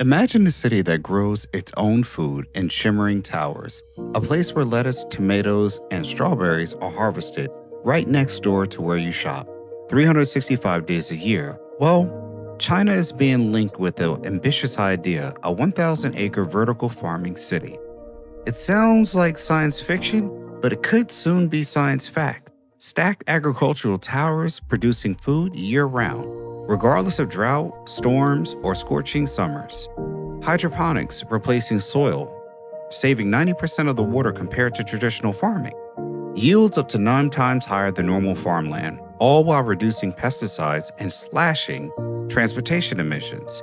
Imagine a city that grows its own food in shimmering towers, a place where lettuce, tomatoes, and strawberries are harvested right next door to where you shop. 365 days a year. Well, China is being linked with the ambitious idea, a 1,000-acre vertical farming city. It sounds like science fiction, but it could soon be science fact. Stacked agricultural towers producing food year-round, regardless of drought, storms, or scorching summers. Hydroponics replacing soil, saving 90% of the water compared to traditional farming. Yields up to 9 times higher than normal farmland, all while reducing pesticides and slashing transportation emissions.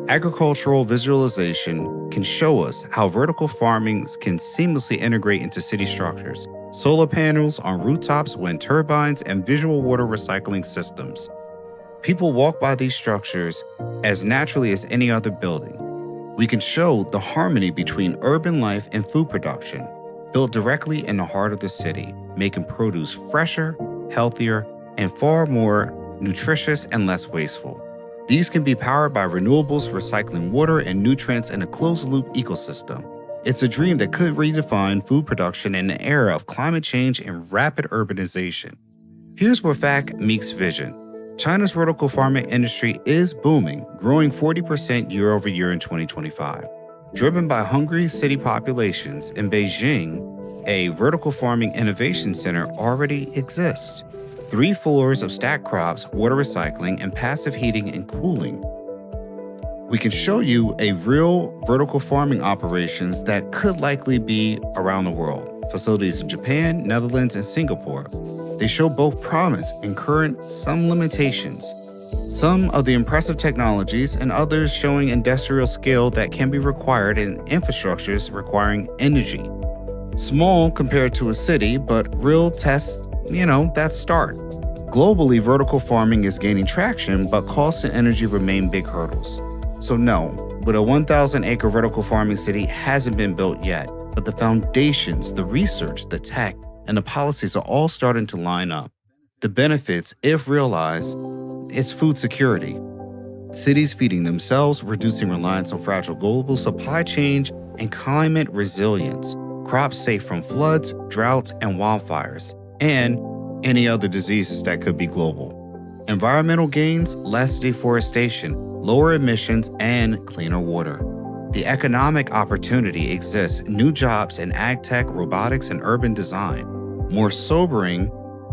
Agricultural visualization can show us how vertical farming can seamlessly integrate into city structures. Solar panels on rooftops, wind turbines, and visual water recycling systems. People walk by these structures as naturally as any other building. We can show the harmony between urban life and food production, built directly in the heart of the city, making produce fresher, healthier, and far more nutritious and less wasteful. These can be powered by renewables, recycling water and nutrients in a closed-loop ecosystem. It's a dream that could redefine food production in an era of climate change and rapid urbanization. Here's where fact meets vision. China's vertical farming industry is booming, growing 40% year over year in 2025. Driven by hungry city populations, in Beijing, a vertical farming innovation center already exists. 3 floors of stacked crops, water recycling, and passive heating and cooling. We can show you a real vertical farming operations that could likely be around the world. Facilities in Japan, Netherlands, and Singapore. They show both promise and some limitations. Some of the impressive technologies and others showing industrial scale that can be required in infrastructures requiring energy. Small compared to a city, but real tests, that start. Globally, vertical farming is gaining traction, but cost and energy remain big hurdles. So no, but a 1,000-acre vertical farming city hasn't been built yet, but the foundations, the research, the tech, and the policies are all starting to line up. The benefits, if realized, is food security. Cities feeding themselves, reducing reliance on fragile global supply chains, and climate resilience. Crops safe from floods, droughts, and wildfires, and any other diseases that could be global. Environmental gains, less deforestation, lower emissions, and cleaner water. The economic opportunity exists, new jobs in ag tech, robotics, and urban design. More sobering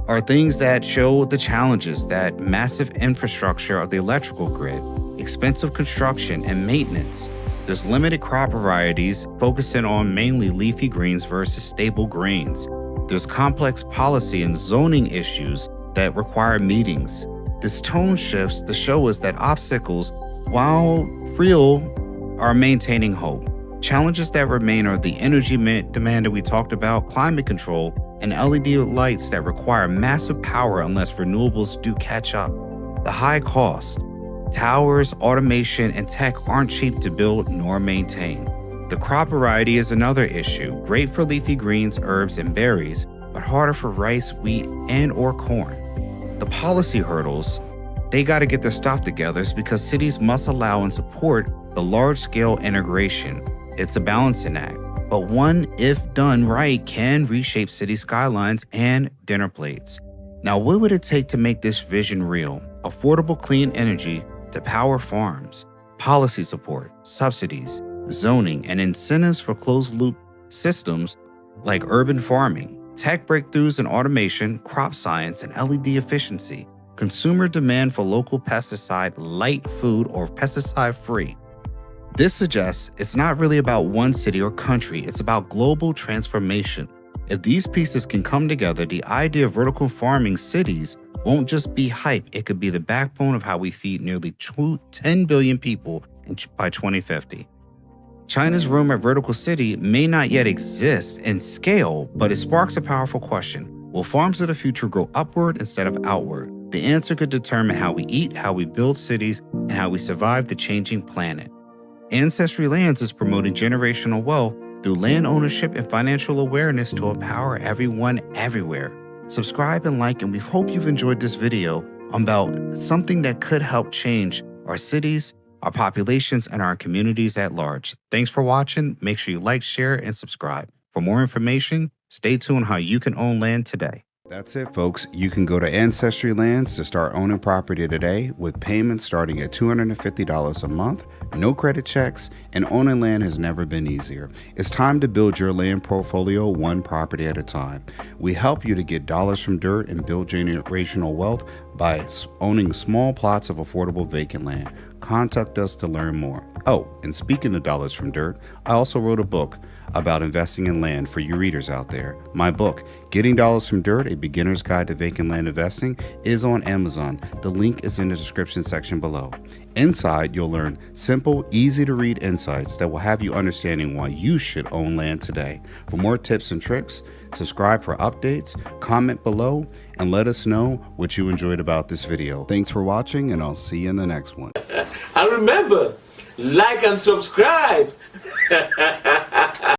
are things that show the challenges that massive infrastructure of the electrical grid, expensive construction and maintenance. There's limited crop varieties focusing on mainly leafy greens versus stable grains. There's complex policy and zoning issues that require meetings. This tone shifts to show us that obstacles, while real, are maintaining hope. Challenges that remain are the energy demand that we talked about, climate control, and LED lights that require massive power unless renewables do catch up. The high cost. Towers, automation, and tech aren't cheap to build nor maintain. The crop variety is another issue, great for leafy greens, herbs, and berries, but harder for rice, wheat, and/or corn. The policy hurdles, they got to get their stuff together because cities must allow and support the large-scale integration. It's a balancing act, but one, if done right, can reshape city skylines and dinner plates. Now, what would it take to make this vision real? Affordable clean energy to power farms, policy support, subsidies, zoning, and incentives for closed-loop systems like urban farming, tech breakthroughs in automation, crop science, and LED efficiency, consumer demand for local pesticide-light food or pesticide-free. This suggests it's not really about one city or country, it's about global transformation. If these pieces can come together, the idea of vertical farming cities won't just be hype, it could be the backbone of how we feed nearly 10 billion people by 2050. China's rumored vertical city may not yet exist in scale, but it sparks a powerful question. Will farms of the future grow upward instead of outward? The answer could determine how we eat, how we build cities, and how we survive the changing planet. Ancestry Lands is promoting generational wealth through land ownership and financial awareness to empower everyone everywhere. Subscribe and like, and we hope you've enjoyed this video about something that could help change our cities our populations, and our communities at large. Thanks for watching. Make sure you like, share, and subscribe. For more information, stay tuned how you can own land today. That's it, folks. You can go to Ancestry Lands to start owning property today with payments starting at $250 a month, no credit checks, and owning land has never been easier. It's time to build your land portfolio one property at a time. We help you to get dollars from dirt and build generational wealth by owning small plots of affordable vacant land. Contact us to learn more. Oh, and speaking of dollars from dirt, I also wrote a book about investing in land for you readers out there. My book, Getting Dollars from Dirt, A Beginner's Guide to Vacant Land Investing, is on Amazon. The link is in the description section below. Inside, you'll learn simple, easy to read insights that will have you understanding why you should own land today. For more tips and tricks, subscribe for updates, comment below, and let us know what you enjoyed about this video. Thanks for watching, and I'll see you in the next one. And remember, like and subscribe.